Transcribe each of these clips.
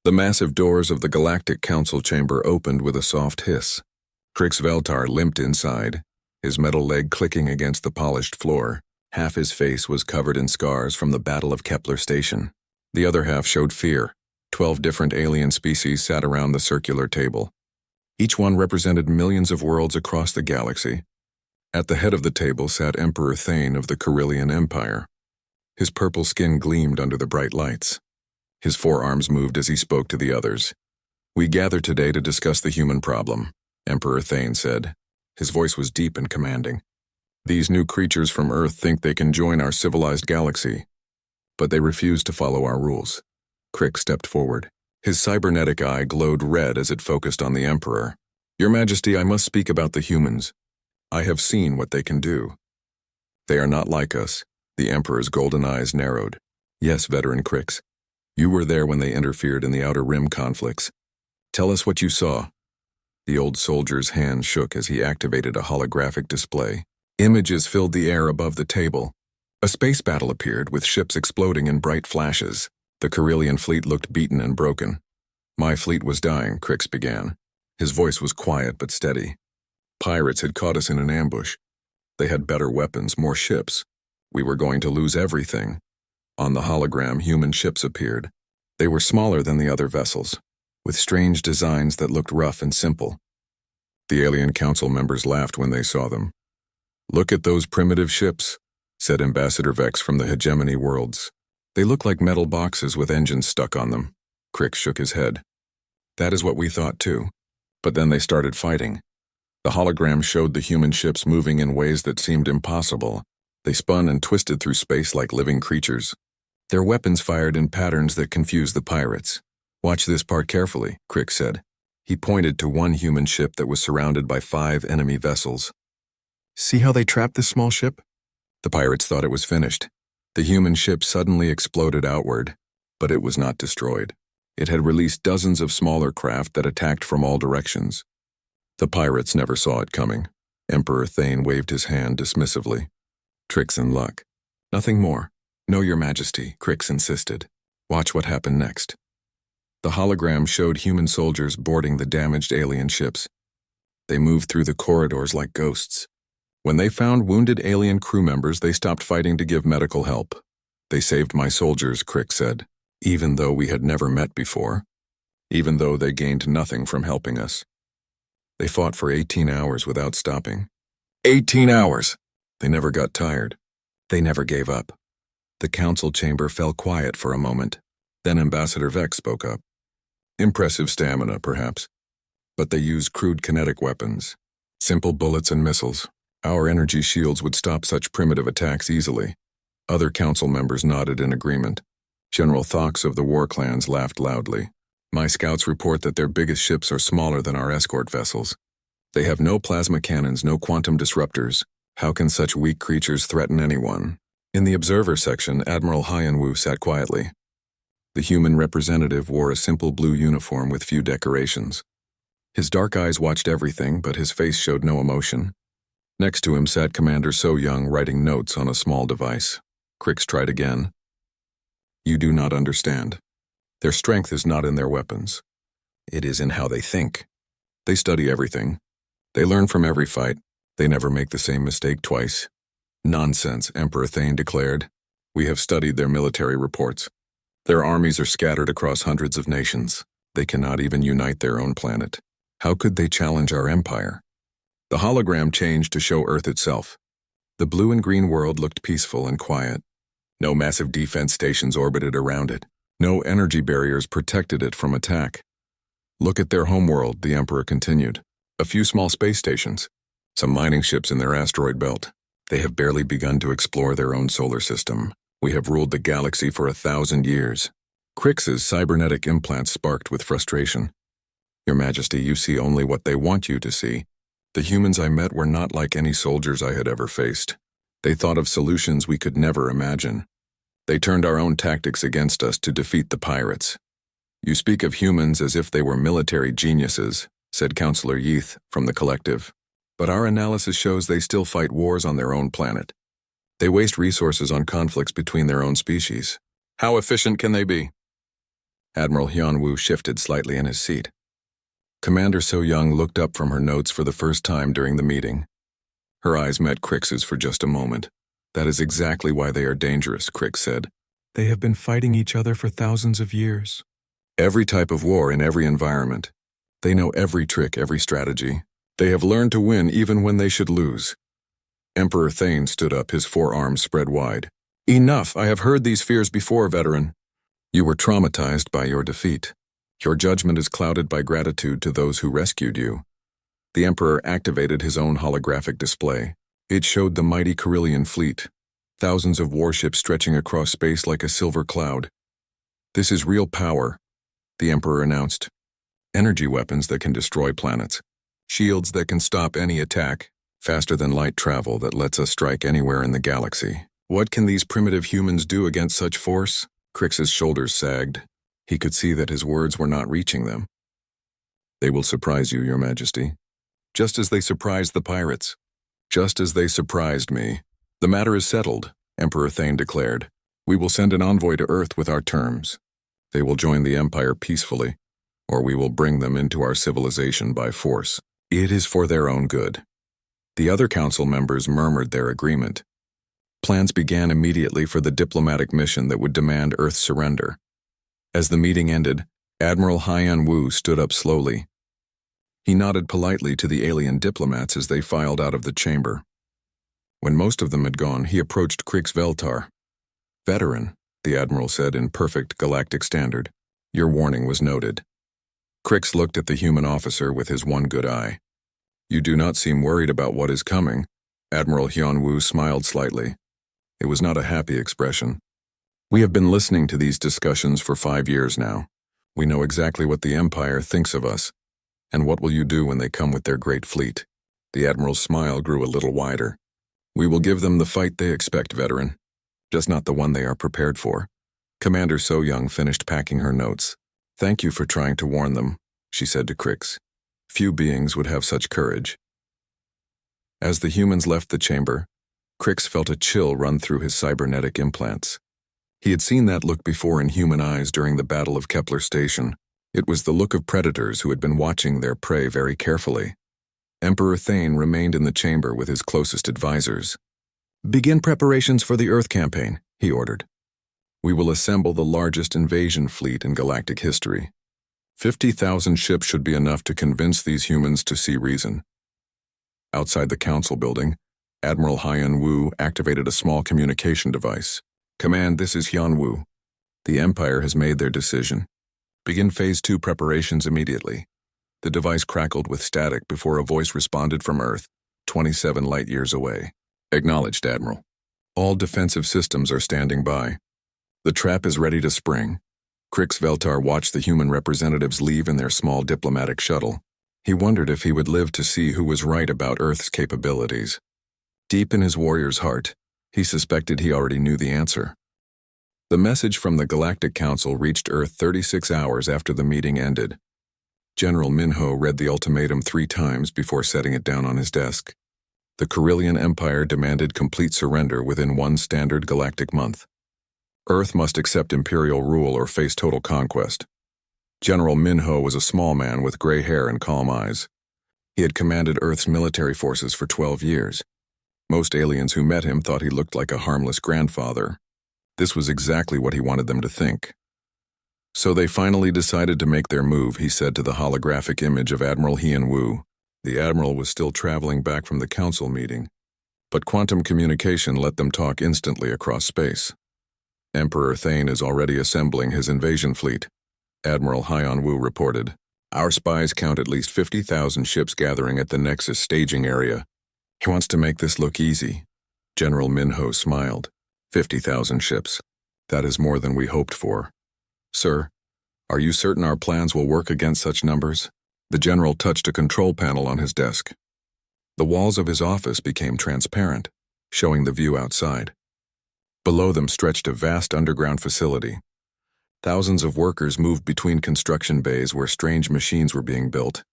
The massive doors of the Galactic Council chamber opened with a soft hiss. Crix Veltar limped inside, his metal leg clicking against the polished floor. Half his face was covered in scars from the Battle of Kepler Station. The other half showed fear. 12 different alien species sat around the circular table. Each one represented millions of worlds across the galaxy. At the head of the table sat Emperor Thane of the Carillion Empire. His purple skin gleamed under the bright lights. His forearms moved as he spoke to the others. "We gather today to discuss the human problem," Emperor Thane said. His voice was deep and commanding. "These new creatures from Earth think they can join our civilized galaxy, but they refuse to follow our rules." Crix stepped forward. His cybernetic eye glowed red as it focused on the Emperor. "Your Majesty, I must speak about the humans. I have seen what they can do. They are not like us." The Emperor's golden eyes narrowed. "Yes, veteran Crix. You were there when they interfered in the Outer Rim conflicts. Tell us what you saw." The old soldier's hand shook as he activated a holographic display. Images filled the air above the table. A space battle appeared, with ships exploding in bright flashes. The Carillion fleet looked beaten and broken. "My fleet was dying," Crix began. His voice was quiet but steady. "Pirates had caught us in an ambush. They had better weapons, more ships. We were going to lose everything." On the hologram, human ships appeared. They were smaller than the other vessels, with strange designs that looked rough and simple. The alien council members laughed when they saw them. "Look at those primitive ships," said Ambassador Vex from the Hegemony worlds. "They look like metal boxes with engines stuck on them." Crix shook his head. "That is what we thought too. But then they started fighting. The hologram showed the human ships moving in ways that seemed impossible. They spun and twisted through space like living creatures. Their weapons fired in patterns that confused the pirates. "Watch this part carefully," Crix said. He pointed to one human ship that was surrounded by 5 enemy vessels. "See how they trapped this small ship?" The pirates thought it was finished. The human ship suddenly exploded outward, but it was not destroyed. It had released dozens of smaller craft that attacked from all directions. The pirates never saw it coming. Emperor Thane waved his hand dismissively. "Tricks and luck. Nothing more." "No, Your Majesty," Crix insisted. "Watch what happened next." The hologram showed human soldiers boarding the damaged alien ships. They moved through the corridors like ghosts. When they found wounded alien crew members, they stopped fighting to give medical help. "They saved my soldiers," Crix said, "even though we had never met before. Even though they gained nothing from helping us. They fought for 18 hours without stopping. 18 hours! They never got tired. They never gave up." The council chamber fell quiet for a moment. Then Ambassador Vex spoke up. "Impressive stamina, perhaps. But they used crude kinetic weapons. Simple bullets and missiles. Our energy shields would stop such primitive attacks easily." Other council members nodded in agreement. General Thox of the war clans laughed loudly. "My scouts report that their biggest ships are smaller than our escort vessels. They have no plasma cannons, no quantum disruptors. How can such weak creatures threaten anyone?" In the observer section, Admiral Hyanwu sat quietly. The human representative wore a simple blue uniform with few decorations. His dark eyes watched everything, but his face showed no emotion. Next to him sat Commander So Young writing notes on a small device. Crix tried again. "You do not understand. Their strength is not in their weapons. It is in how they think. They study everything. They learn from every fight. They never make the same mistake twice." "Nonsense," Emperor Thane declared. "We have studied their military reports. Their armies are scattered across hundreds of nations. They cannot even unite their own planet. How could they challenge our empire?" The hologram changed to show Earth itself. The blue and green world looked peaceful and quiet. No massive defense stations orbited around it. No energy barriers protected it from attack. "Look at their homeworld," the Emperor continued. "A few small space stations. Some mining ships in their asteroid belt. They have barely begun to explore their own solar system. We have ruled the galaxy for 1,000 years. Crix's cybernetic implants sparked with frustration. "Your Majesty, you see only what they want you to see. The humans I met were not like any soldiers I had ever faced. They thought of solutions we could never imagine. They turned our own tactics against us to defeat the pirates." "You speak of humans as if they were military geniuses," said Councillor Yeath from the collective. "But our analysis shows they still fight wars on their own planet. They waste resources on conflicts between their own species. How efficient can they be?" Admiral Hyun-woo shifted slightly in his seat. Commander So-young looked up from her notes for the first time during the meeting. Her eyes met Crix's for just a moment. That is exactly why they are dangerous, Crix said. They have been fighting each other for thousands of years. Every type of war in every environment. They know every trick, every strategy. They have learned to win even when they should lose. Emperor Thane stood up, his forearms spread wide. Enough! I have heard these fears before, veteran. You were traumatized by your defeat. Your judgment is clouded by gratitude to those who rescued you. The Emperor activated his own holographic display. It showed the mighty Carillion fleet, thousands of warships stretching across space like a silver cloud. This is real power, the Emperor announced. Energy weapons that can destroy planets. Shields that can stop any attack. Faster than light travel that lets us strike anywhere in the galaxy. What can these primitive humans do against such force? Crix's shoulders sagged. He could see that his words were not reaching them. They will surprise you, Your Majesty. Just as they surprised the pirates. Just as they surprised me. The matter is settled, Emperor Thane declared. We will send an envoy to Earth with our terms. They will join the Empire peacefully, or we will bring them into our civilization by force. It is for their own good. The other council members murmured their agreement. Plans began immediately for the diplomatic mission that would demand Earth's surrender. As the meeting ended, Admiral Hyun-woo stood up slowly. He nodded politely to the alien diplomats as they filed out of the chamber. When most of them had gone, he approached Crix Veltar. Veteran, the Admiral said in perfect galactic standard. Your warning was noted. Crix looked at the human officer with his one good eye. You do not seem worried about what is coming. Admiral Hyun-woo smiled slightly. It was not a happy expression. We have been listening to these discussions for 5 years now. We know exactly what the Empire thinks of us. And what will you do when they come with their great fleet? The Admiral's smile grew a little wider. We will give them the fight they expect, veteran. Just not the one they are prepared for. Commander So-young finished packing her notes. Thank you for trying to warn them, she said to Crix. Few beings would have such courage. As the humans left the chamber, Crix felt a chill run through his cybernetic implants. He had seen that look before in human eyes during the Battle of Kepler Station. It was the look of predators who had been watching their prey very carefully. Emperor Thane remained in the chamber with his closest advisors. Begin preparations for the Earth campaign, he ordered. We will assemble the largest invasion fleet in galactic history. 50,000 ships should be enough to convince these humans to see reason. Outside the council building, Admiral Hyun-woo activated a small communication device. Command, this is Hyun-woo. The Empire has made their decision. Begin Phase 2 preparations immediately. The device crackled with static before a voice responded from Earth, 27 light-years away. Acknowledged, Admiral. All defensive systems are standing by. The trap is ready to spring. Crix Veltar watched the human representatives leave in their small diplomatic shuttle. He wondered if he would live to see who was right about Earth's capabilities. Deep in his warrior's heart, he suspected he already knew the answer. The message from the Galactic Council reached Earth 36 hours after the meeting ended. General Minho read the ultimatum 3 times before setting it down on his desk. The Carillion Empire demanded complete surrender within 1 standard galactic month. Earth must accept imperial rule or face total conquest. General Minho was a small man with gray hair and calm eyes. He had commanded Earth's military forces for 12 years. Most aliens who met him thought he looked like a harmless grandfather. This was exactly what he wanted them to think. So they finally decided to make their move, he said to the holographic image of Admiral Hyun-woo. The Admiral was still traveling back from the council meeting, but quantum communication let them talk instantly across space. Emperor Thane is already assembling his invasion fleet, Admiral Hyun-woo reported. Our spies count at least 50,000 ships gathering at the Nexus staging area. He wants to make this look easy. General Minho smiled. 50,000 ships. That is more than we hoped for. Sir, are you certain our plans will work against such numbers? The general touched a control panel on his desk. The walls of his office became transparent, showing the view outside. Below them stretched a vast underground facility. Thousands of workers moved between construction bays where strange machines were being built.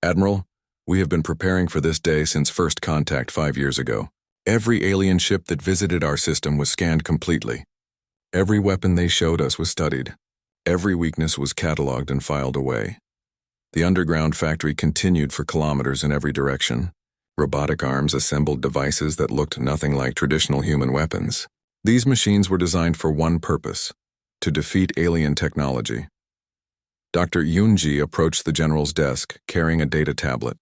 Admiral, we have been preparing for this day since first contact 5 years ago. Every alien ship that visited our system was scanned completely. Every weapon they showed us was studied. Every weakness was cataloged and filed away. The underground factory continued for kilometers in every direction. Robotic arms assembled devices that looked nothing like traditional human weapons. These machines were designed for one purpose: to defeat alien technology. Dr. Yoonji approached the general's desk, carrying a data tablet.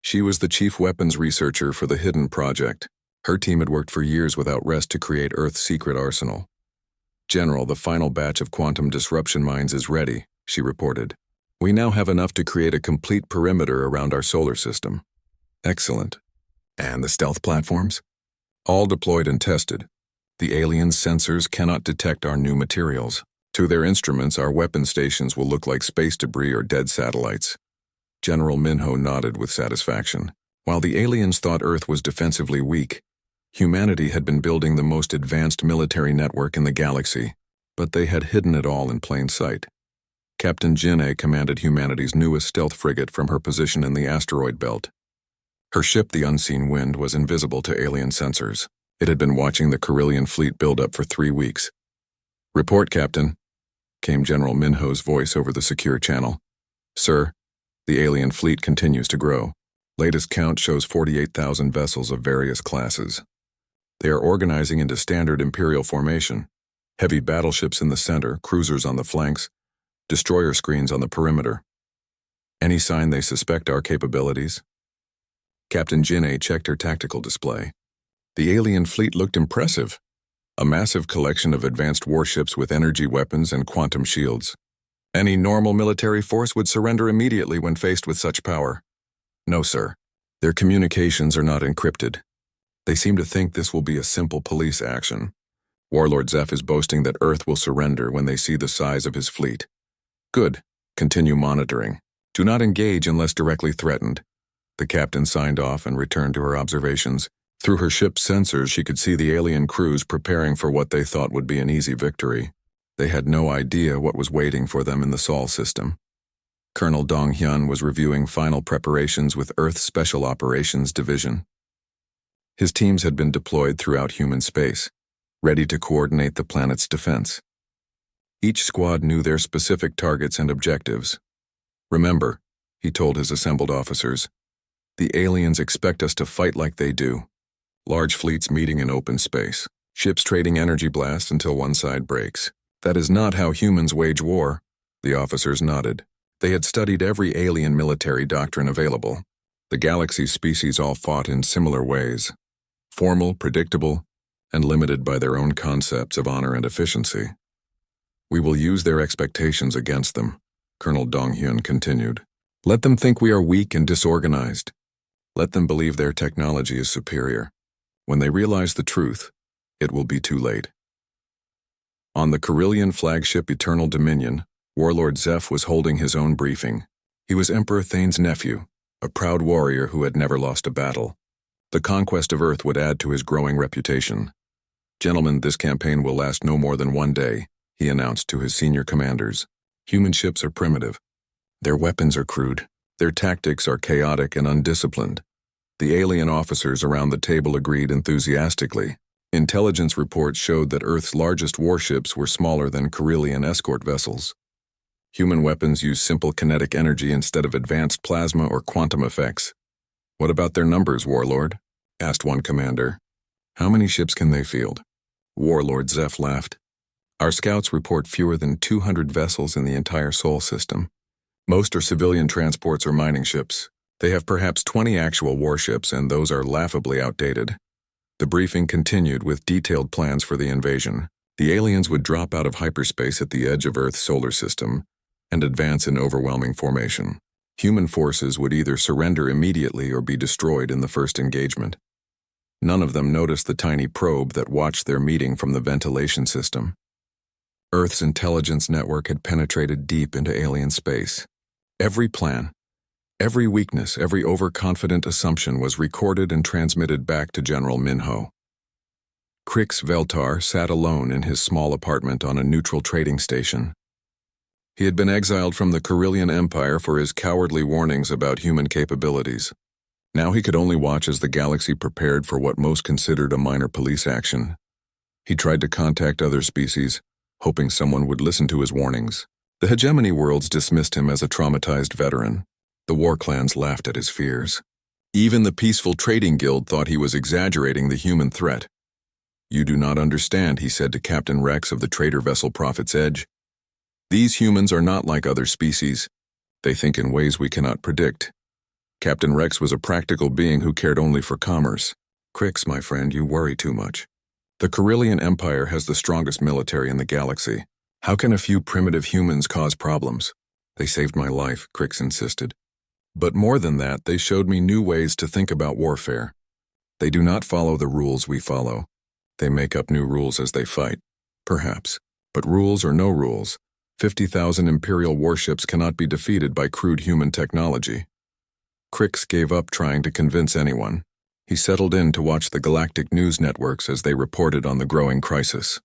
She was the chief weapons researcher for the Hidden Project. Her team had worked for years without rest to create Earth's secret arsenal. "General, the final batch of quantum disruption mines is ready," she reported. "We now have enough to create a complete perimeter around our solar system." "Excellent. And the stealth platforms?" "All deployed and tested. The alien sensors cannot detect our new materials. To their instruments, our weapon stations will look like space debris or dead satellites." General Minho nodded with satisfaction. While the aliens thought Earth was defensively weak, humanity had been building the most advanced military network in the galaxy, but they had hidden it all in plain sight. Captain Jin-A commanded humanity's newest stealth frigate from her position in the asteroid belt. Her ship, the Unseen Wind, was invisible to alien sensors. It had been watching the Carillion fleet build up for 3 weeks. "Report, Captain," came General Minho's voice over the secure channel. "Sir, the alien fleet continues to grow. Latest count shows 48,000 vessels of various classes. They are organizing into standard Imperial formation. Heavy battleships in the center, cruisers on the flanks, destroyer screens on the perimeter. Any sign they suspect our capabilities?" Captain Jin-A checked her tactical display. The alien fleet looked impressive. A massive collection of advanced warships with energy weapons and quantum shields. "Any normal military force would surrender immediately when faced with such power." "No, sir. Their communications are not encrypted. They seem to think this will be a simple police action. Warlord Zeph is boasting that Earth will surrender when they see the size of his fleet." "Good. Continue monitoring. Do not engage unless directly threatened." The captain signed off and returned to her observations. Through her ship's sensors, she could see the alien crews preparing for what they thought would be an easy victory. They had no idea what was waiting for them in the Sol system. Colonel Dong Hyun was reviewing final preparations with Earth's Special Operations Division. His teams had been deployed throughout human space, ready to coordinate the planet's defense. Each squad knew their specific targets and objectives. "Remember," he told his assembled officers, "the aliens expect us to fight like they do. Large fleets meeting in open space, ships trading energy blasts until one side breaks. That is not how humans wage war." The officers nodded. They had studied every alien military doctrine available. The galaxy's species all fought in similar ways: formal, predictable, and limited by their own concepts of honor and efficiency. "We will use their expectations against them," Colonel Dong Hyun continued. "Let them think we are weak and disorganized. Let them believe their technology is superior. When they realize the truth, it will be too late." On the Carillion flagship Eternal Dominion, Warlord Zeph was holding his own briefing. He was Emperor Thane's nephew, a proud warrior who had never lost a battle. The conquest of Earth would add to his growing reputation. "Gentlemen, this campaign will last no more than 1 day," he announced to his senior commanders. "Human ships are primitive. Their weapons are crude. Their tactics are chaotic and undisciplined." The alien officers around the table agreed enthusiastically. Intelligence reports showed that Earth's largest warships were smaller than Carillion escort vessels. Human weapons use simple kinetic energy instead of advanced plasma or quantum effects. "What about their numbers, Warlord?" asked one commander. "How many ships can they field?" Warlord Zeph laughed. "Our scouts report fewer than 200 vessels in the entire Sol system. Most are civilian transports or mining ships. They have perhaps 20 actual warships, and those are laughably outdated." The briefing continued with detailed plans for the invasion. The aliens would drop out of hyperspace at the edge of Earth's solar system and advance in overwhelming formation. Human forces would either surrender immediately or be destroyed in the first engagement. None of them noticed the tiny probe that watched their meeting from the ventilation system. Earth's intelligence network had penetrated deep into alien space. Every plan, every weakness, every overconfident assumption was recorded and transmitted back to General Minho. Crix Veltar sat alone in his small apartment on a neutral trading station. He had been exiled from the Carillion Empire for his cowardly warnings about human capabilities. Now he could only watch as the galaxy prepared for what most considered a minor police action. He tried to contact other species, hoping someone would listen to his warnings. The hegemony worlds dismissed him as a traumatized veteran. The war clans laughed at his fears. Even the Peaceful Trading Guild thought he was exaggerating the human threat. "You do not understand," he said to Captain Rex of the trader vessel Prophet's Edge. "These humans are not like other species. They think in ways we cannot predict." Captain Rex was a practical being who cared only for commerce. "Crix, my friend, you worry too much. The Carillion Empire has the strongest military in the galaxy. How can a few primitive humans cause problems?" "They saved my life," Crix insisted. "But more than that, they showed me new ways to think about warfare. They do not follow the rules we follow. They make up new rules as they fight. Perhaps. But rules or no rules, 50,000 Imperial warships cannot be defeated by crude human technology." Crix gave up trying to convince anyone. He settled in to watch the galactic news networks as they reported on the growing crisis.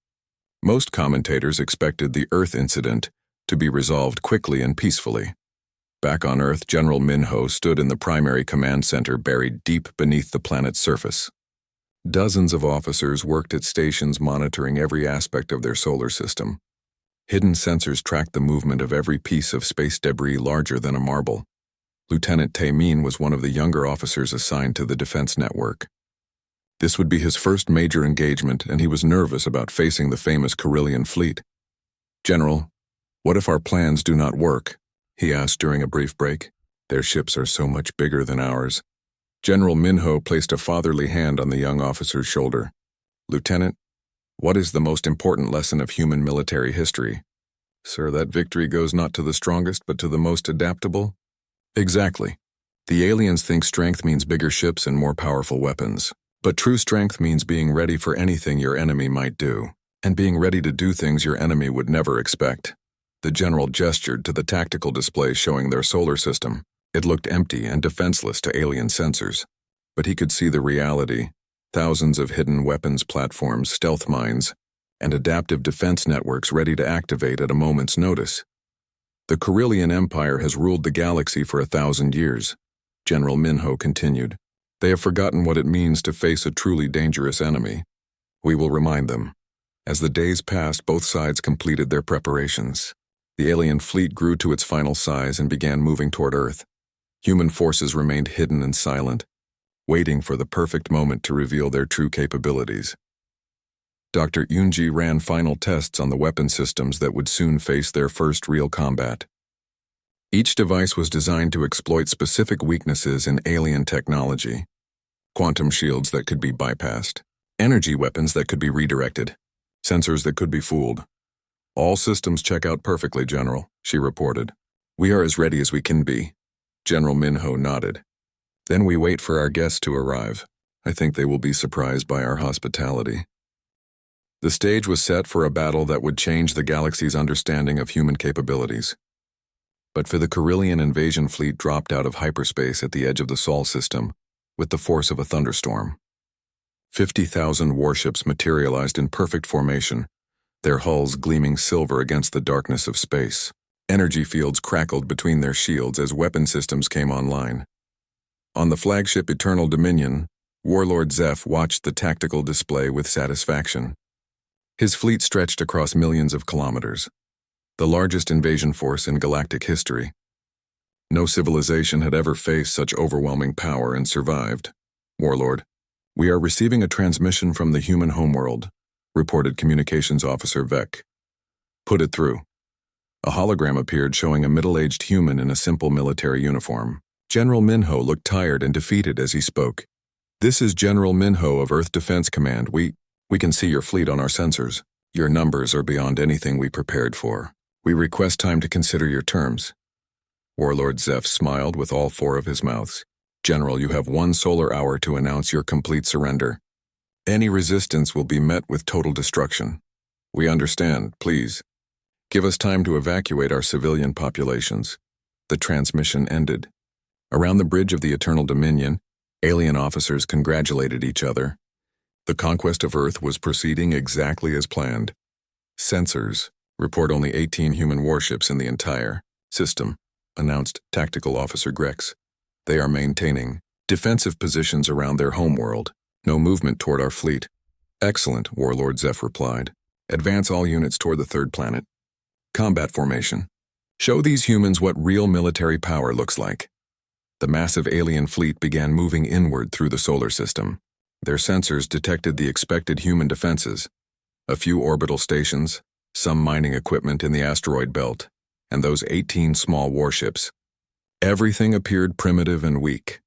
Most commentators expected the Earth incident to be resolved quickly and peacefully. Back on Earth, General Minho stood in the primary command center buried deep beneath the planet's surface. Dozens of officers worked at stations monitoring every aspect of their solar system. Hidden sensors tracked the movement of every piece of space debris larger than a marble. Lieutenant Taemin was one of the younger officers assigned to the defense network. This would be his first major engagement, and he was nervous about facing the famous Carillion fleet. "General, what if our plans do not work?" he asked during a brief break. "Their ships are so much bigger than ours." General Minho placed a fatherly hand on the young officer's shoulder. "Lieutenant, what is the most important lesson of human military history?" "Sir, that victory goes not to the strongest, but to the most adaptable." "Exactly. The aliens think strength means bigger ships and more powerful weapons. But true strength means being ready for anything your enemy might do, and being ready to do things your enemy would never expect." The general gestured to the tactical display showing their solar system. It looked empty and defenseless to alien sensors. But he could see the reality: thousands of hidden weapons platforms, stealth mines, and adaptive defense networks ready to activate at a moment's notice. "The Carillion Empire has ruled the galaxy for 1,000 years, General Minho continued. "They have forgotten what it means to face a truly dangerous enemy. We will remind them." As the days passed, both sides completed their preparations. The alien fleet grew to its final size and began moving toward Earth. Human forces remained hidden and silent, waiting for the perfect moment to reveal their true capabilities. Dr. Yunji ran final tests on the weapon systems that would soon face their first real combat. Each device was designed to exploit specific weaknesses in alien technology: quantum shields that could be bypassed, energy weapons that could be redirected, sensors that could be fooled. "All systems check out perfectly, General," she reported. "We are as ready as we can be." General Minho nodded. "Then we wait for our guests to arrive. I think they will be surprised by our hospitality." The stage was set for a battle that would change the galaxy's understanding of human capabilities. But for the Carillion invasion fleet dropped out of hyperspace at the edge of the Sol system with the force of a thunderstorm. 50,000 warships materialized in perfect formation, their hulls gleaming silver against the darkness of space. Energy fields crackled between their shields as weapon systems came online. On the flagship Eternal Dominion, Warlord Zeph watched the tactical display with satisfaction. His fleet stretched across millions of kilometers, the largest invasion force in galactic history. No civilization had ever faced such overwhelming power and survived. "Warlord, we are receiving a transmission from the human homeworld," reported Communications Officer Vec. "Put it through." A hologram appeared showing a middle-aged human in a simple military uniform. General Minho looked tired and defeated as he spoke. "This is General Minho of Earth Defense Command. We can see your fleet on our sensors. Your numbers are beyond anything we prepared for. We request time to consider your terms." Warlord Zeph smiled with all four of his mouths. "General, you have 1 solar hour to announce your complete surrender. Any resistance will be met with total destruction. We understand, please. Give us time to evacuate our civilian populations." The transmission ended. Around the bridge of the Eternal Dominion, alien officers congratulated each other. The conquest of Earth was proceeding exactly as planned. "Sensors report only 18 human warships in the entire system," announced Tactical Officer Grex. "They are maintaining defensive positions around their homeworld. No movement toward our fleet." "Excellent," Warlord Zeph replied. Advance all units toward the third planet. Combat formation. Show these humans what real military power looks like. The massive alien fleet began moving inward through the solar system. Their sensors detected the expected human defenses. A few orbital stations, some mining equipment in the asteroid belt, and those 18 small warships. Everything appeared primitive and weak.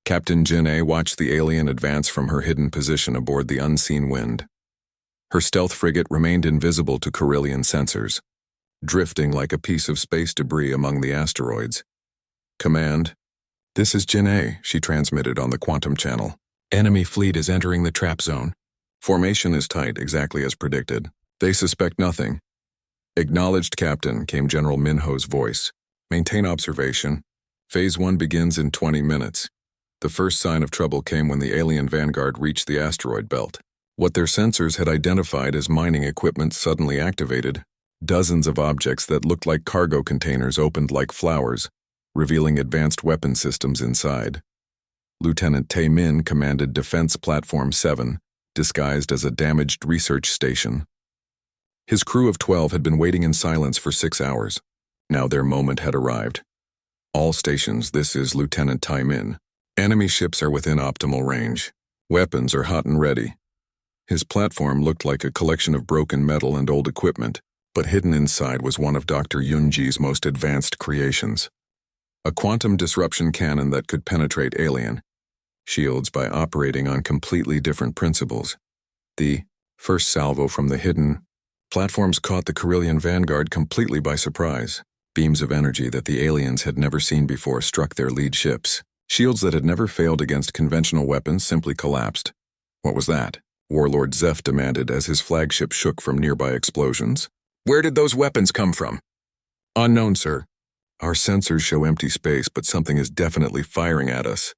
Captain Jin-A watched the alien advance from her hidden position aboard the unseen wind. Her stealth frigate remained invisible to Carillion sensors, drifting like a piece of space debris among the asteroids. Command, this is Jin-A, she transmitted on the quantum channel. Enemy fleet is entering the trap zone. Formation is tight, exactly as predicted. They suspect nothing. Acknowledged, Captain, came General Minho's voice. Maintain observation. Phase 1 begins in 20 minutes. The first sign of trouble came when the alien vanguard reached the asteroid belt. What their sensors had identified as mining equipment suddenly activated. Dozens of objects that looked like cargo containers opened like flowers, revealing advanced weapon systems inside. Lieutenant Tae Min commanded Defense Platform 7, disguised as a damaged research station. His crew of 12 had been waiting in silence for 6 hours. Now their moment had arrived. All stations, this is Lieutenant Tae Min. Enemy ships are within optimal range. Weapons are hot and ready. His platform looked like a collection of broken metal and old equipment, but hidden inside was one of Dr. Yunji's most advanced creations. A quantum disruption cannon that could penetrate alien shields by operating on completely different principles. The first salvo from the hidden platforms caught the Carillion vanguard completely by surprise. Beams of energy that the aliens had never seen before struck their lead ships. Shields that had never failed against conventional weapons simply collapsed. What was that? Warlord Zeph demanded as his flagship shook from nearby explosions. Where did those weapons come from? Unknown, sir. Our sensors show empty space, but something is definitely firing at us.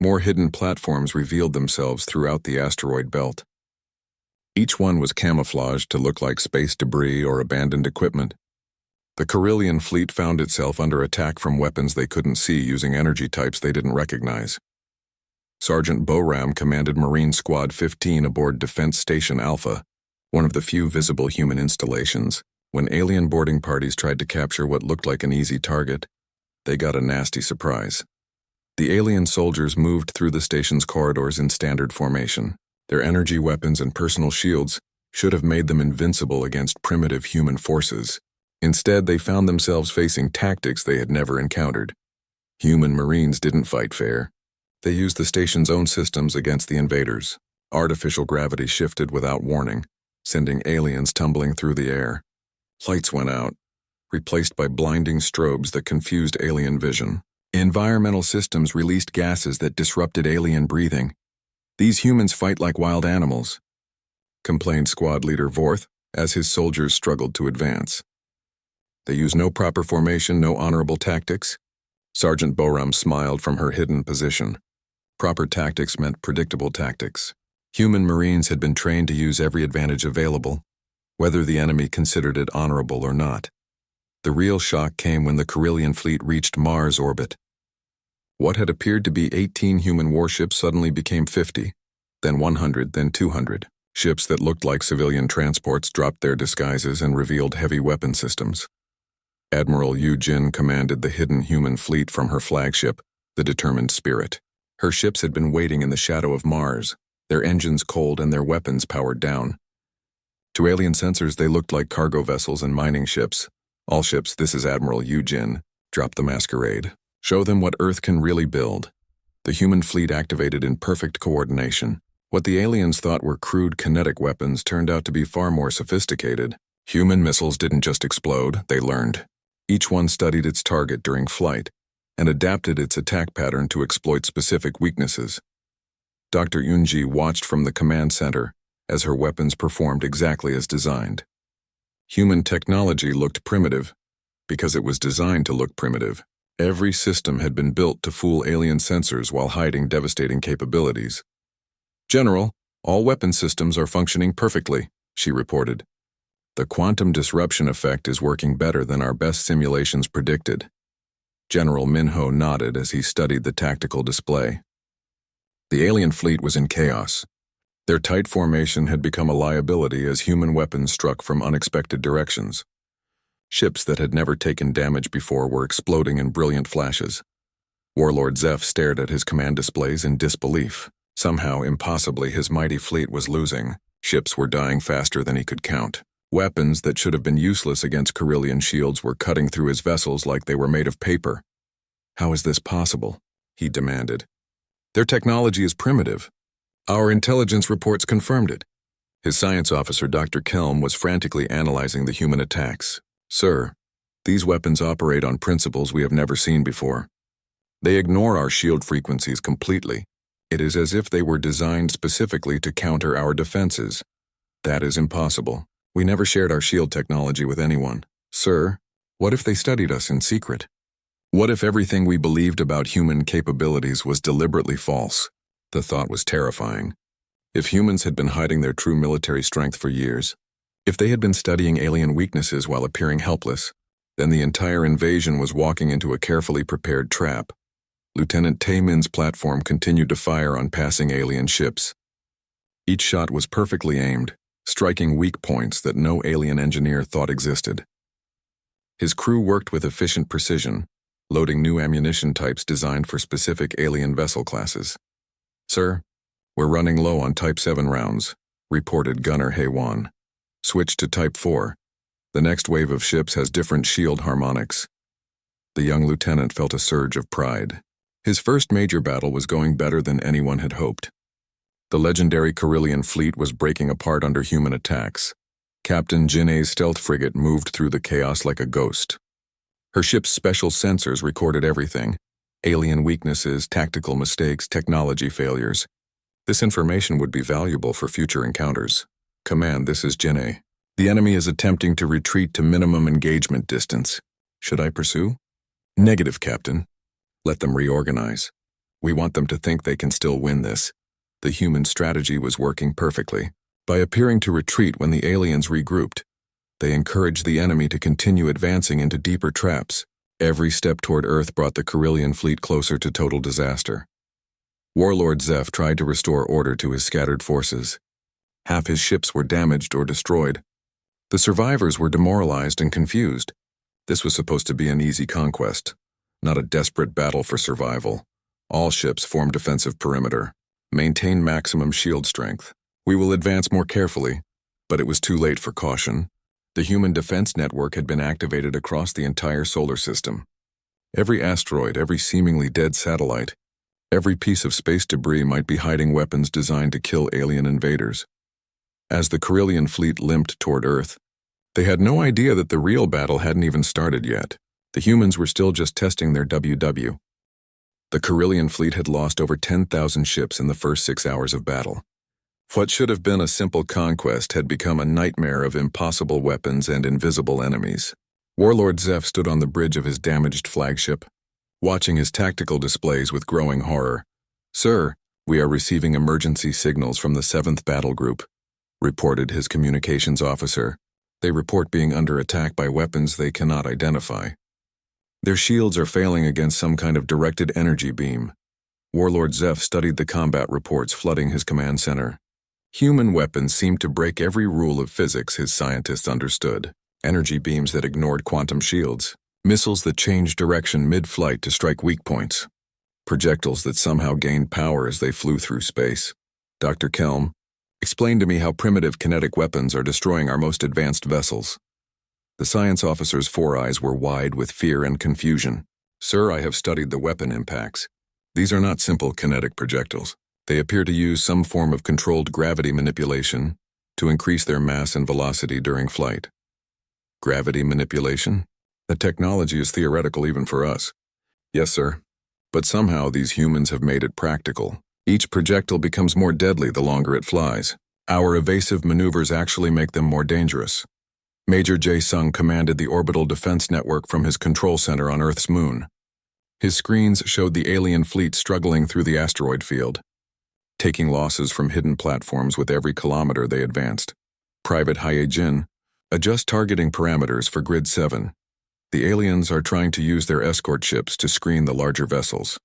More hidden platforms revealed themselves throughout the asteroid belt. Each one was camouflaged to look like space debris or abandoned equipment. The Carillion fleet found itself under attack from weapons they couldn't see using energy types they didn't recognize. Sergeant Boram commanded Marine Squad 15 aboard Defense Station Alpha, one of the few visible human installations. When alien boarding parties tried to capture what looked like an easy target, they got a nasty surprise. The alien soldiers moved through the station's corridors in standard formation. Their energy weapons and personal shields should have made them invincible against primitive human forces. Instead, they found themselves facing tactics they had never encountered. Human Marines didn't fight fair. They used the station's own systems against the invaders. Artificial gravity shifted without warning, sending aliens tumbling through the air. Lights went out, replaced by blinding strobes that confused alien vision. Environmental systems released gases that disrupted alien breathing. These humans fight like wild animals, complained squad leader Vorth as his soldiers struggled to advance. They use no proper formation, no honorable tactics. Sergeant Boram smiled from her hidden position. Proper tactics meant predictable tactics. Human Marines had been trained to use every advantage available, whether the enemy considered it honorable or not. The real shock came when the Carillion fleet reached Mars orbit. What had appeared to be 18 human warships suddenly became 50, then 100, then 200. Ships that looked like civilian transports dropped their disguises and revealed heavy weapon systems. Admiral Yu Jin commanded the hidden human fleet from her flagship, the Determined Spirit. Her ships had been waiting in the shadow of Mars, their engines cold and their weapons powered down. To alien sensors, they looked like cargo vessels and mining ships. All ships, this is Admiral Yu Jin, drop the masquerade. Show them what Earth can really build. The human fleet activated in perfect coordination. What the aliens thought were crude kinetic weapons turned out to be far more sophisticated. Human missiles didn't just explode, they learned. Each one studied its target during flight and adapted its attack pattern to exploit specific weaknesses. Dr. Yunji watched from the command center as her weapons performed exactly as designed. Human technology looked primitive because it was designed to look primitive. Every system had been built to fool alien sensors while hiding devastating capabilities. General, all weapon systems are functioning perfectly, she reported. The quantum disruption effect is working better than our best simulations predicted. General Minho nodded as he studied the tactical display. The alien fleet was in chaos. Their tight formation had become a liability as human weapons struck from unexpected directions. Ships that had never taken damage before were exploding in brilliant flashes. Warlord Zeph stared at his command displays in disbelief. Somehow, impossibly, his mighty fleet was losing. Ships were dying faster than he could count. Weapons that should have been useless against Carillion shields were cutting through his vessels like they were made of paper. "How is this possible?" he demanded. "Their technology is primitive. Our intelligence reports confirmed it." His science officer, Dr. Kelm, was frantically analyzing the human attacks. "Sir, these weapons operate on principles we have never seen before. They ignore our shield frequencies completely. It is as if they were designed specifically to counter our defenses. That is impossible. We never shared our shield technology with anyone. Sir, what if they studied us in secret? What if everything we believed about human capabilities was deliberately false?" The thought was terrifying. If humans had been hiding their true military strength for years, if they had been studying alien weaknesses while appearing helpless, then the entire invasion was walking into a carefully prepared trap. Lieutenant Taemin's platform continued to fire on passing alien ships. Each shot was perfectly aimed, striking weak points that no alien engineer thought existed. His crew worked with efficient precision, loading new ammunition types designed for specific alien vessel classes. "Sir, we're running low on Type 7 rounds," reported Gunner Haywan. "Switch to Type 4. The next wave of ships has different shield harmonics." The young lieutenant felt a surge of pride. His first major battle was going better than anyone had hoped. The legendary Carillion fleet was breaking apart under human attacks. Captain Jin'e's stealth frigate moved through the chaos like a ghost. Her ship's special sensors recorded everything: alien weaknesses, tactical mistakes, technology failures. This information would be valuable for future encounters. "Command, this is Jin'e. The enemy is attempting to retreat to minimum engagement distance. Should I pursue?" "Negative, Captain. Let them reorganize. We want them to think they can still win this." The human strategy was working perfectly. By appearing to retreat when the aliens regrouped, they encouraged the enemy to continue advancing into deeper traps. Every step toward Earth brought the Carillion fleet closer to total disaster. Warlord Zeph tried to restore order to his scattered forces. Half his ships were damaged or destroyed. The survivors were demoralized and confused. This was supposed to be an easy conquest, not a desperate battle for survival. All ships form defensive perimeter. Maintain maximum shield strength. We will advance more carefully. But it was too late for caution. The human defense network had been activated across the entire solar system. Every asteroid, every seemingly dead satellite, every piece of space debris might be hiding weapons designed to kill alien invaders. As the Carillion fleet limped toward Earth, they had no idea that the real battle hadn't even started yet. The humans were still just testing their WW. The Carillion fleet had lost over 10,000 ships in the first 6 hours of battle. What should have been a simple conquest had become a nightmare of impossible weapons and invisible enemies. Warlord Zeph stood on the bridge of his damaged flagship, watching his tactical displays with growing horror. "Sir, we are receiving emergency signals from the 7th Battle Group," reported his communications officer. "They report being under attack by weapons they cannot identify. Their shields are failing against some kind of directed energy beam." Warlord Zeph studied the combat reports flooding his command center. Human weapons seemed to break every rule of physics his scientists understood. Energy beams that ignored quantum shields. Missiles that changed direction mid-flight to strike weak points. Projectiles that somehow gained power as they flew through space. "Dr. Kelm, explain to me how primitive kinetic weapons are destroying our most advanced vessels." The science officer's four eyes were wide with fear and confusion. "Sir, I have studied the weapon impacts. These are not simple kinetic projectiles. They appear to use some form of controlled gravity manipulation to increase their mass and velocity during flight." "Gravity manipulation? The technology is theoretical even for us." "Yes, sir. But somehow these humans have made it practical. Each projectile becomes more deadly the longer it flies. Our evasive maneuvers actually make them more dangerous." Major Jae-sung commanded the orbital defense network from his control center on Earth's moon. His screens showed the alien fleet struggling through the asteroid field, taking losses from hidden platforms with every kilometer they advanced. "Private Hae-jin, adjust targeting parameters for Grid 7. The aliens are trying to use their escort ships to screen the larger vessels."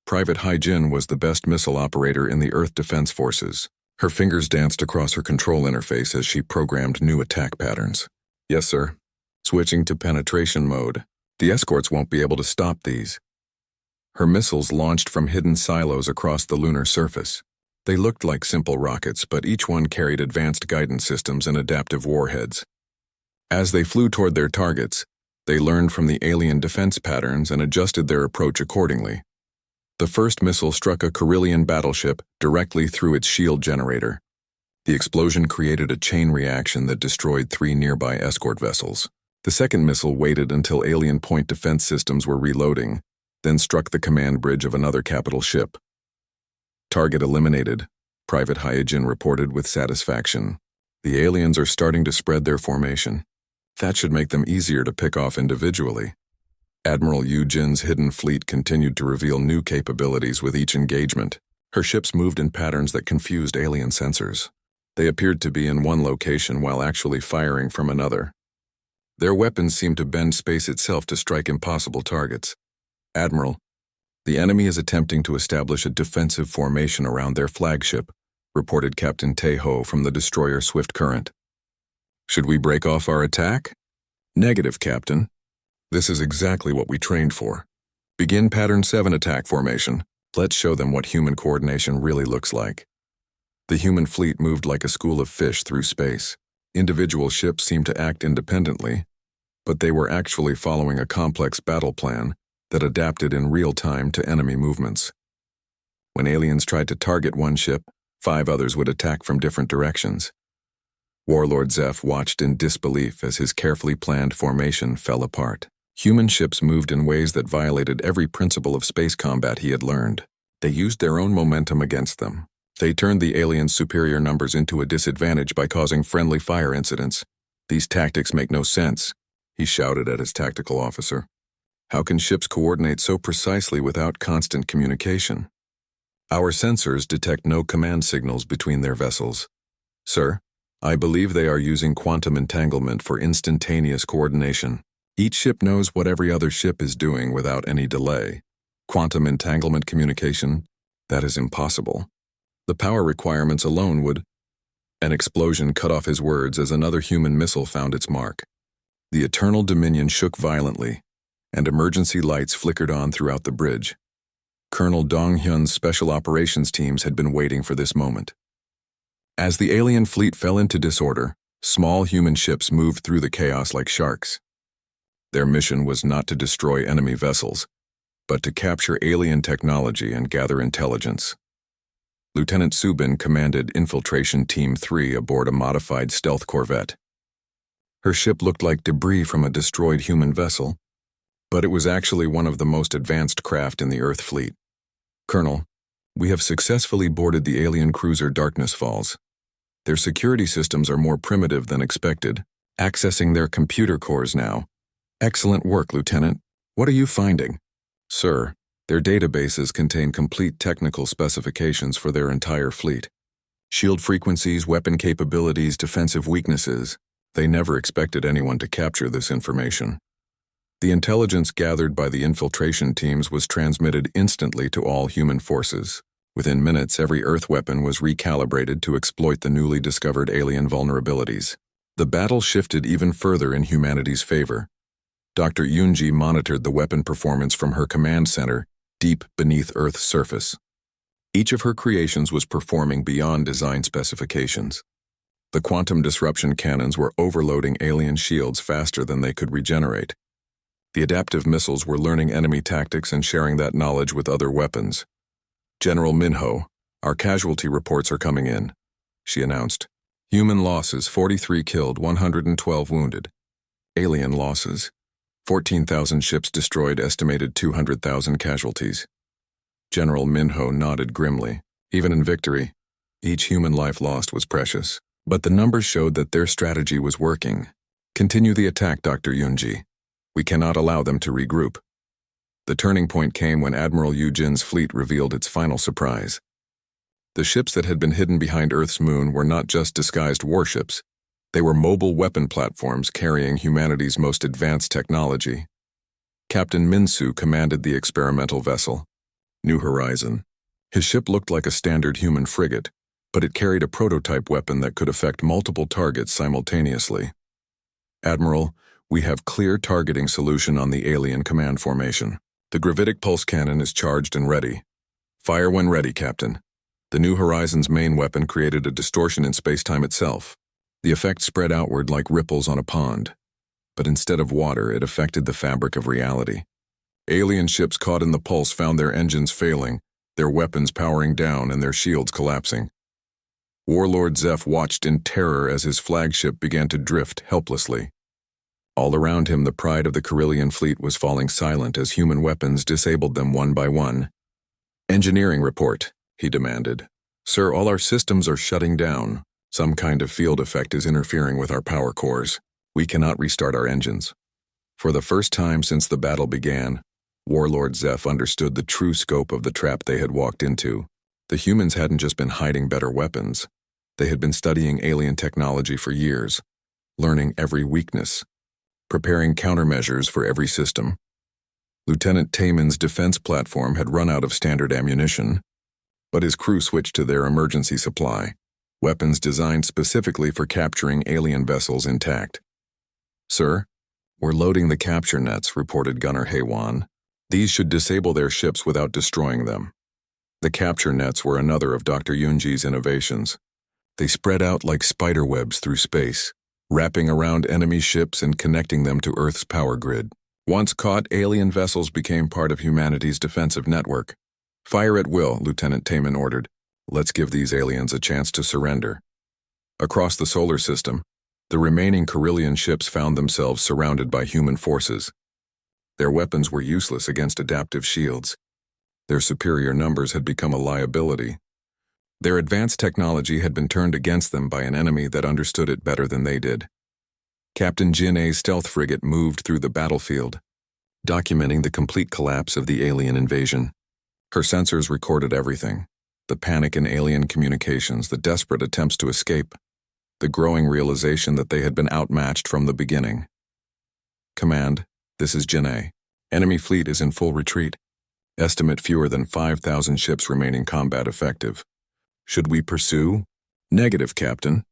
Private Hae-jin was the best missile operator in the Earth Defense Forces. Her fingers danced across her control interface as she programmed new attack patterns. Yes, sir. Switching to penetration mode. The escorts won't be able to stop these. Her missiles launched from hidden silos across the lunar surface. They looked like simple rockets, but each one carried advanced guidance systems and adaptive warheads. As they flew toward their targets, they learned from the alien defense patterns and adjusted their approach accordingly. The first missile struck a Carillion battleship directly through its shield generator. The explosion created a chain reaction that destroyed 3 nearby escort vessels. The second missile waited until alien point defense systems were reloading, then struck the command bridge of another capital ship. Target eliminated, Private Hyojin reported with satisfaction. The aliens are starting to spread their formation. That should make them easier to pick off individually. Admiral Yujin's hidden fleet continued to reveal new capabilities with each engagement. Her ships moved in patterns that confused alien sensors. They appeared to be in one location while actually firing from another. Their weapons seemed to bend space itself to strike impossible targets. Admiral, the enemy is attempting to establish a defensive formation around their flagship, reported Captain Taeho from the destroyer Swift Current. Should we break off our attack? Negative, Captain. This is exactly what we trained for. Begin Pattern 7 attack formation. Let's show them what human coordination really looks like. The human fleet moved like a school of fish through space. Individual ships seemed to act independently, but they were actually following a complex battle plan that adapted in real time to enemy movements. When aliens tried to target one ship, 5 others would attack from different directions. Warlord Zeph watched in disbelief as his carefully planned formation fell apart. Human ships moved in ways that violated every principle of space combat he had learned. They used their own momentum against them. They turned the aliens' superior numbers into a disadvantage by causing friendly fire incidents. These tactics make no sense, he shouted at his tactical officer. How can ships coordinate so precisely without constant communication? Our sensors detect no command signals between their vessels. Sir, I believe they are using quantum entanglement for instantaneous coordination. Each ship knows what every other ship is doing without any delay. Quantum entanglement communication? That is impossible. The power requirements alone would... An explosion cut off his words as another human missile found its mark. The Eternal Dominion shook violently, and emergency lights flickered on throughout the bridge. Colonel Dong-hyun's special operations teams had been waiting for this moment. As the alien fleet fell into disorder, small human ships moved through the chaos like sharks. Their mission was not to destroy enemy vessels, but to capture alien technology and gather intelligence. Lieutenant Subin commanded Infiltration Team 3 aboard a modified stealth corvette. Her ship looked like debris from a destroyed human vessel, but it was actually one of the most advanced craft in the Earth fleet. Colonel, we have successfully boarded the alien cruiser Darkness Falls. Their security systems are more primitive than expected, accessing their computer cores now. Excellent work, Lieutenant. What are you finding? Sir, their databases contain complete technical specifications for their entire fleet. Shield frequencies, weapon capabilities, defensive weaknesses. They never expected anyone to capture this information. The intelligence gathered by the infiltration teams was transmitted instantly to all human forces. Within minutes, every Earth weapon was recalibrated to exploit the newly discovered alien vulnerabilities. The battle shifted even further in humanity's favor. Dr. Yunji monitored the weapon performance from her command center, deep beneath Earth's surface. Each of her creations was performing beyond design specifications. The quantum disruption cannons were overloading alien shields faster than they could regenerate. The adaptive missiles were learning enemy tactics and sharing that knowledge with other weapons. General Minho, our casualty reports are coming in, she announced. Human losses, 43 killed, 112 wounded. Alien losses, 14,000 ships destroyed, estimated 200,000 casualties. General Minho nodded grimly. Even in victory, each human life lost was precious. But the numbers showed that their strategy was working. Continue the attack, Dr. Yunji. We cannot allow them to regroup. The turning point came when Admiral Yujin's fleet revealed its final surprise. The ships that had been hidden behind Earth's moon were not just disguised warships. They were mobile weapon platforms carrying humanity's most advanced technology. Captain Minsu commanded the experimental vessel, New Horizon. His ship looked like a standard human frigate, but it carried a prototype weapon that could affect multiple targets simultaneously. Admiral, we have clear targeting solution on the alien command formation. The gravitic pulse cannon is charged and ready. Fire when ready, Captain. The New Horizons main weapon created a distortion in space-time itself. The effect spread outward like ripples on a pond. But instead of water, it affected the fabric of reality. Alien ships caught in the pulse found their engines failing, their weapons powering down and their shields collapsing. Warlord Zeph watched in terror as his flagship began to drift helplessly. All around him, the pride of the Carillion fleet was falling silent as human weapons disabled them one by one. "Engineering report," he demanded. "Sir, all our systems are shutting down. Some kind of field effect is interfering with our power cores. We cannot restart our engines." For the first time since the battle began, Warlord Zeph understood the true scope of the trap they had walked into. The humans hadn't just been hiding better weapons. They had been studying alien technology for years, learning every weakness, preparing countermeasures for every system. Lieutenant Taman's defense platform had run out of standard ammunition, but his crew switched to their emergency supply, weapons designed specifically for capturing alien vessels intact. "Sir, we're loading the capture nets," reported Gunner Haywan. "These should disable their ships without destroying them." The capture nets were another of Dr. Yunji's innovations. They spread out like spider webs through space, wrapping around enemy ships and connecting them to Earth's power grid. Once caught, alien vessels became part of humanity's defensive network. "Fire at will," Lieutenant Taman ordered. "Let's give these aliens a chance to surrender." Across the solar system, the remaining Carillion ships found themselves surrounded by human forces. Their weapons were useless against adaptive shields. Their superior numbers had become a liability. Their advanced technology had been turned against them by an enemy that understood it better than they did. Captain Jin A's stealth frigate moved through the battlefield, documenting the complete collapse of the alien invasion. Her sensors recorded everything: the panic in alien communications, the desperate attempts to escape, the growing realization that they had been outmatched from the beginning. "Command, this is Jin A. Enemy fleet is in full retreat. Estimate fewer than 5,000 ships remaining combat effective. Should we pursue?" "Negative, Captain.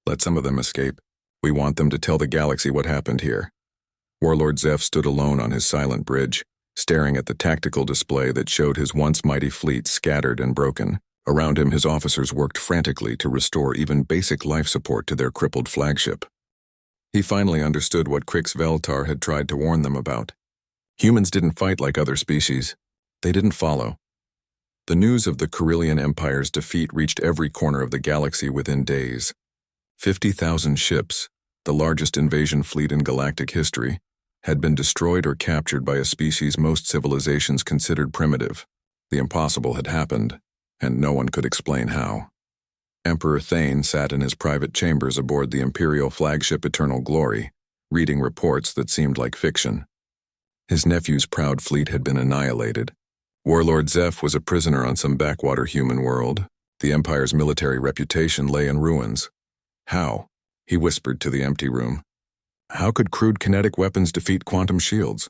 Let some of them escape. We want them to tell the galaxy what happened here." Warlord Zeph stood alone on his silent bridge, staring at the tactical display that showed his once mighty fleet scattered and broken. Around him, his officers worked frantically to restore even basic life support to their crippled flagship. He finally understood what Crix Veltar had tried to warn them about. Humans didn't fight like other species. They didn't follow. The news of the Carillion Empire's defeat reached every corner of the galaxy within days. 50,000 ships, the largest invasion fleet in galactic history, had been destroyed or captured by a species most civilizations considered primitive. The impossible had happened, and no one could explain how. Emperor Thane sat in his private chambers aboard the Imperial flagship Eternal Glory, reading reports that seemed like fiction. His nephew's proud fleet had been annihilated. Warlord Zeph was a prisoner on some backwater human world. The Empire's military reputation lay in ruins. How? He whispered to the empty room. How could crude kinetic weapons defeat quantum shields?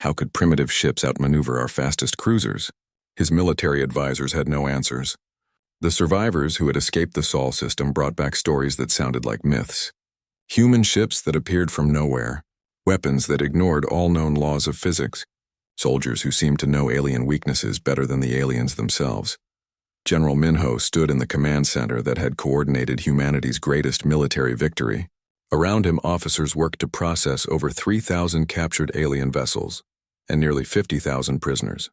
How could primitive ships outmaneuver our fastest cruisers? His military advisors had no answers. The survivors who had escaped the Sol system brought back stories that sounded like myths. Human ships that appeared from nowhere, weapons that ignored all known laws of physics, soldiers who seemed to know alien weaknesses better than the aliens themselves. General Minho stood in the command center that had coordinated humanity's greatest military victory. Around him, officers worked to process over 3,000 captured alien vessels and nearly 50,000 prisoners.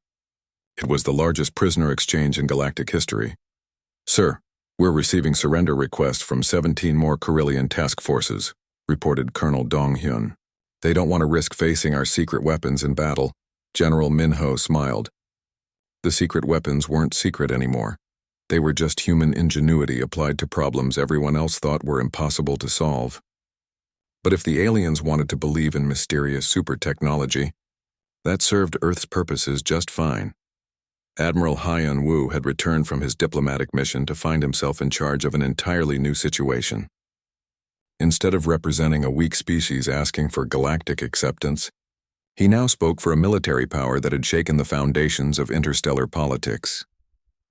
It was the largest prisoner exchange in galactic history. "Sir, we're receiving surrender requests from 17 more Carillion task forces," reported Colonel Dong Hyun. "They don't want to risk facing our secret weapons in battle." General Minho smiled. The secret weapons weren't secret anymore. They were just human ingenuity applied to problems everyone else thought were impossible to solve. But if the aliens wanted to believe in mysterious super technology, that served Earth's purposes just fine. Admiral Hyun Woo had returned from his diplomatic mission to find himself in charge of an entirely new situation. Instead of representing a weak species asking for galactic acceptance, he now spoke for a military power that had shaken the foundations of interstellar politics.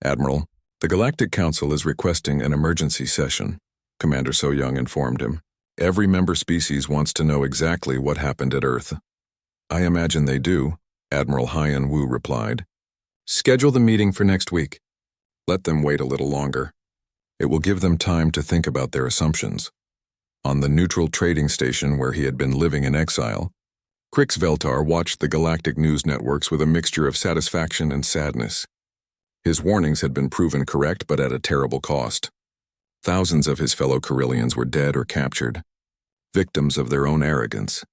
"Admiral, The Galactic Council is requesting an emergency session, Commander So Young informed him. Every member species wants to know exactly what happened at Earth. I imagine they do, Admiral Hyan Wu replied. Schedule the meeting for next week. Let them wait a little longer. It will give them time to think about their assumptions. On the neutral trading station where he had been living in exile, Krix Veltar watched the galactic news networks with a mixture of satisfaction and sadness. His warnings had been proven correct, but at a terrible cost. Thousands of his fellow Corellians were dead or captured, victims of their own arrogance.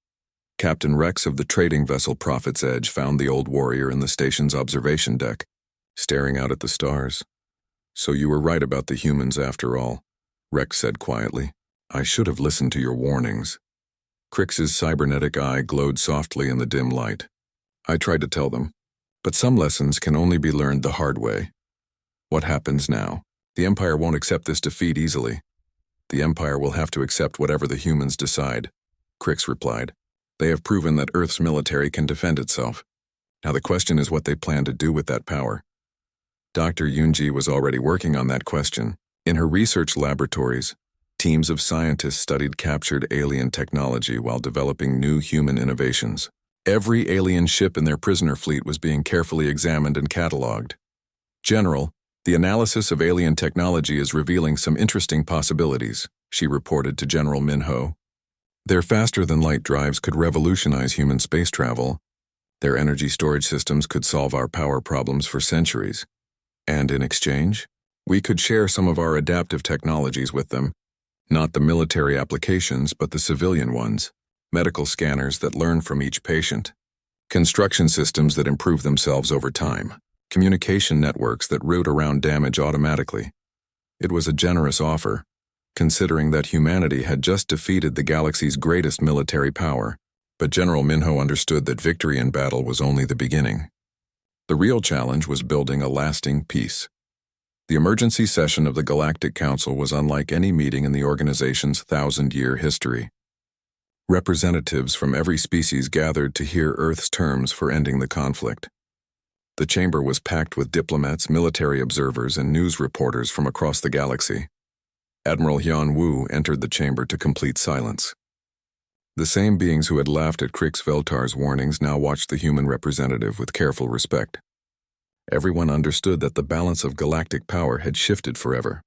Captain Rex of the trading vessel Prophet's Edge found the old warrior in the station's observation deck, staring out at the stars. So you were right about the humans after all, Rex said quietly. I should have listened to your warnings. Krix's cybernetic eye glowed softly in the dim light. I tried to tell them, but some lessons can only be learned the hard way. What happens now? The Empire won't accept this defeat easily. The Empire will have to accept whatever the humans decide, Krix replied. They have proven that Earth's military can defend itself. Now the question is what they plan to do with that power. Dr. Yunji was already working on that question. In her research laboratories, teams of scientists studied captured alien technology while developing new human innovations. Every alien ship in their prisoner fleet was being carefully examined and catalogued. General, the analysis of alien technology is revealing some interesting possibilities, she reported to General Minho. Their faster-than-light drives could revolutionize human space travel. Their energy storage systems could solve our power problems for centuries. And in exchange, we could share some of our adaptive technologies with them. Not the military applications, but the civilian ones. Medical scanners that learn from each patient. Construction systems that improve themselves over time. Communication networks that route around damage automatically. It was a generous offer, considering that humanity had just defeated the galaxy's greatest military power. But General Minho understood that victory in battle was only the beginning. The real challenge was building a lasting peace. The emergency session of the Galactic Council was unlike any meeting in the organization's 1,000-year history. Representatives from every species gathered to hear Earth's terms for ending the conflict. The chamber was packed with diplomats, military observers, and news reporters from across the galaxy. Admiral Hyan Wu entered the chamber to complete silence. The same beings who had laughed at Krix Veltar's warnings now watched the human representative with careful respect. Everyone understood that the balance of galactic power had shifted forever.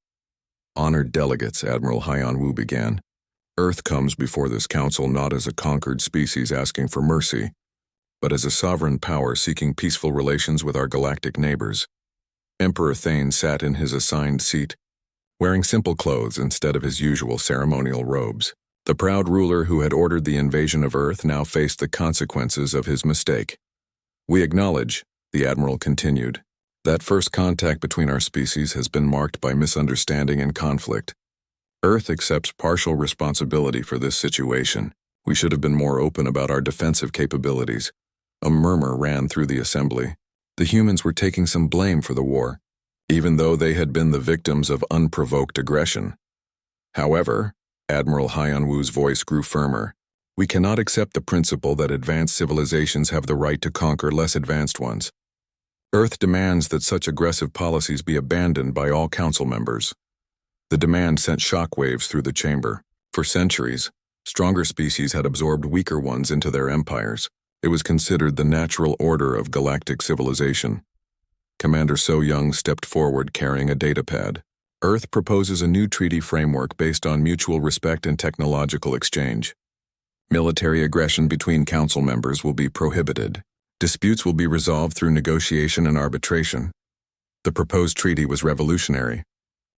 Honored delegates, Admiral Hyan Wu began. Earth comes before this council not as a conquered species asking for mercy, but as a sovereign power seeking peaceful relations with our galactic neighbors. Emperor Thane sat in his assigned seat, wearing simple clothes instead of his usual ceremonial robes. The proud ruler who had ordered the invasion of Earth now faced the consequences of his mistake. We acknowledge, the Admiral continued, that first contact between our species has been marked by misunderstanding and conflict. Earth accepts partial responsibility for this situation. We should have been more open about our defensive capabilities. A murmur ran through the assembly. The humans were taking some blame for the war, even though they had been the victims of unprovoked aggression. However, Admiral Hyan Wu's voice grew firmer. We cannot accept the principle that advanced civilizations have the right to conquer less advanced ones. Earth demands that such aggressive policies be abandoned by all council members. The demand sent shockwaves through the chamber. For centuries, stronger species had absorbed weaker ones into their empires. It was considered the natural order of galactic civilization. Commander So Young stepped forward carrying a datapad. Earth proposes a new treaty framework based on mutual respect and technological exchange. Military aggression between council members will be prohibited. Disputes will be resolved through negotiation and arbitration. The proposed treaty was revolutionary.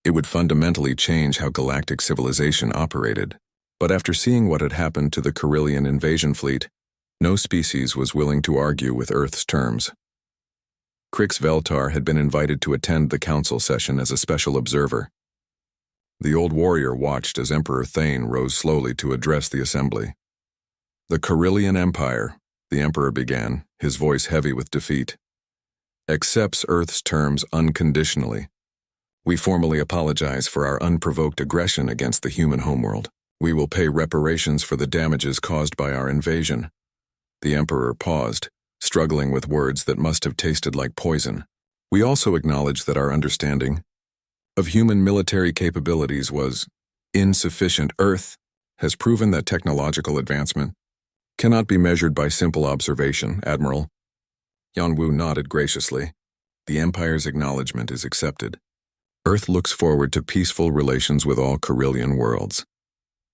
It would fundamentally change how galactic civilization operated. But after seeing what had happened to the Corellian invasion fleet, no species was willing to argue with Earth's terms. Krix Veltar had been invited to attend the council session as a special observer. The old warrior watched as Emperor Thane rose slowly to address the assembly. The Corellian Empire, the Emperor began, his voice heavy with defeat, accepts Earth's terms unconditionally. We formally apologize for our unprovoked aggression against the human homeworld. We will pay reparations for the damages caused by our invasion. The Emperor paused, struggling with words that must have tasted like poison. We also acknowledge that our understanding, of human military capabilities was insufficient. Earth has proven that technological advancement cannot be measured by simple observation, Admiral. Yanwu nodded graciously. The Empire's acknowledgement is accepted. Earth looks forward to peaceful relations with all Carillion worlds.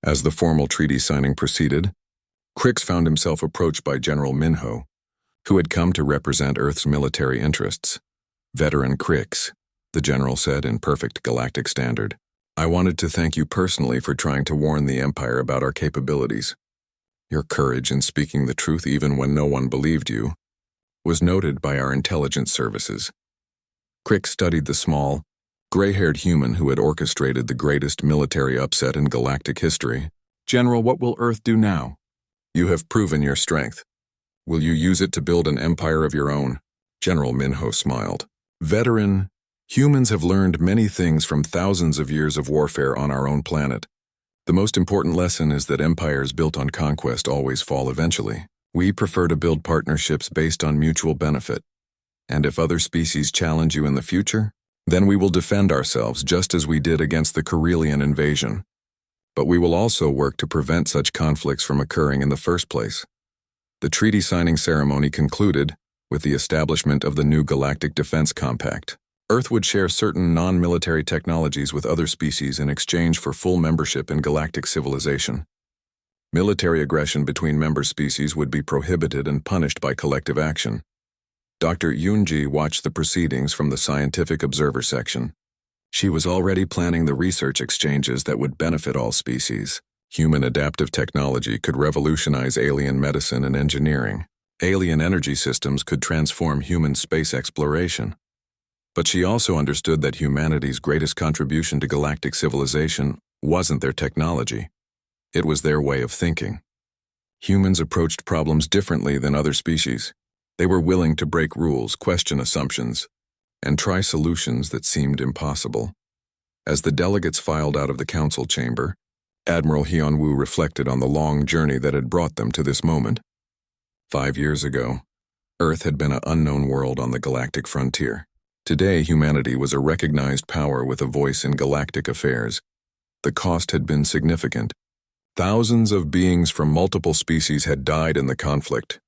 As the formal treaty signing proceeded, Crix found himself approached by General Minho, who had come to represent Earth's military interests. Veteran Crix, the general said in perfect galactic standard, I wanted to thank you personally for trying to warn the Empire about our capabilities. Your courage in speaking the truth even when no one believed you was noted by our intelligence services. Crix studied the small, gray-haired human who had orchestrated the greatest military upset in galactic history. General, what will Earth do now? You have proven your strength. Will you use it to build an empire of your own? General Minho smiled. Veteran, humans have learned many things from thousands of years of warfare on our own planet. The most important lesson is that empires built on conquest always fall eventually. We prefer to build partnerships based on mutual benefit. And if other species challenge you in the future, then we will defend ourselves just as we did against the Carillion invasion. But we will also work to prevent such conflicts from occurring in the first place. The treaty signing ceremony concluded with the establishment of the new Galactic Defense Compact. Earth would share certain non-military technologies with other species in exchange for full membership in galactic civilization. Military aggression between member species would be prohibited and punished by collective action. Dr. Yunji watched the proceedings from the Scientific Observer section. She was already planning the research exchanges that would benefit all species. Human adaptive technology could revolutionize alien medicine and engineering. Alien energy systems could transform human space exploration. But she also understood that humanity's greatest contribution to galactic civilization wasn't their technology. It was their way of thinking. Humans approached problems differently than other species. They were willing to break rules, question assumptions, and try solutions that seemed impossible. As the delegates filed out of the council chamber, Admiral Hyunwoo reflected on the long journey that had brought them to this moment. 5 years ago, Earth had been an unknown world on the galactic frontier. Today, humanity was a recognized power with a voice in galactic affairs. The cost had been significant. Thousands of beings from multiple species had died in the conflict,